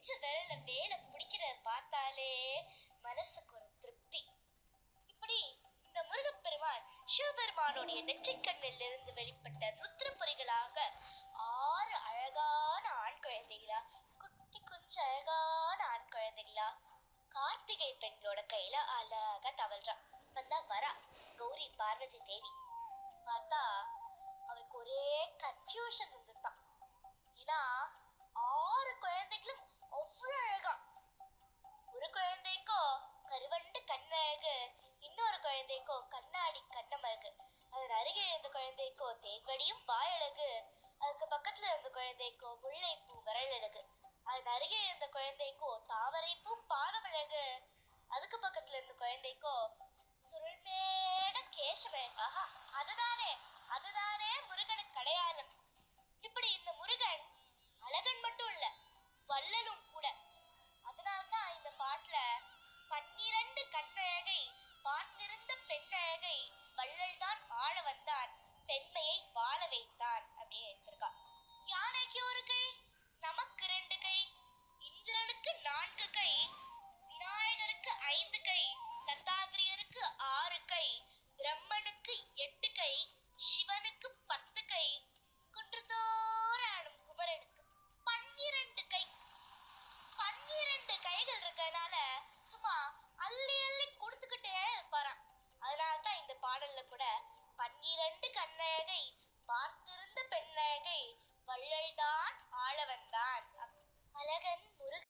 பிஞ்சு விரல்ல வேலை பிடிக்கிறத பார்த்தாலே மனசுக்கு ஒரு திருப்தி. இப்படி இந்த முருகப்பெருமான் சிவபெருமானுடைய நெற்றிக்கண்ணில் இருந்து வெளிப்பட்ட ருத்ர பொறிகளாக 6 அழகான ஆண் குழந்தைகளா, குட்டி கொஞ்சம் அழகான ஆண் குழந்தைகளா கார்த்திகை பெண்ணோட கையில அழகா தவழ்றான். இப்பதான் வரா கௌரி பார்வதி தேவி. பார்த்தா அவளுக்கு ஒரே கன்ஃபியூஷன் வந்துட்டான். ஏன்னா 6 குழந்தைகளும் அவ்வளோ அழகா. ஒரு குழந்தைக்கோ கருவண்டு கண்ணழகு, இன்னொரு குழந்தைக்கோ கண்ணாடி கண்ணமழகு, அதன் அருகே இருந்த குழந்தைக்கோ தேன்வடியும் வாயழகு, அதுக்கு பக்கத்துல இருந்த குழந்தைக்கோ முல்லைப்பூ வரலழகு, அதன் அருகே இருந்த குழந்தைக்கோ தாமரைப்பூ பாதமழகு, அதுக்கு பக்கத்துல இருந்த குழந்தைக்கோ சுருள்மேக கேசவழகு. ஆஹா, அதுதானே அதுதானே முருகனுக்கு அடையாளம். இப்படி இந்த முருகன் அழகன் மட்டும் இல்ல, வள்ளலும் கூட. அதனால்தான் இந்த பாட்டுல 12 கண்ணழகை பார்த்திருந்த பெண்ணழகை வள்ளல் தான் ஆள வந்தான், பெண்மையை வாழ வைத்தான் அப்படின்னு எடுத்திருக்கா. யானைக்கு ஒரு கை, நமக்கு 2 கை, இந்திரனுக்கு 4 கை, விநாயகருக்கு 5 கை, தத்தாத்திரியருக்கு 6 கை, பிரம்மனுக்கு 8 கை, சிவனுக்கு 10 கை, குன்றுதோற ஆடும் குமரனுக்கு 12 கை. 12 கைகள் இருக்கறனால சும்மா அள்ளி அள்ளி கொடுத்துக்கிட்டே இருப்பாராம். அதனால்தான் இந்த பாடல்ல கூட 12 கண்ணழகை பார்த்திருந்த பெண்ணழகை வள்ளல்தான் ஆள வந்தான். அழகன் முருகன்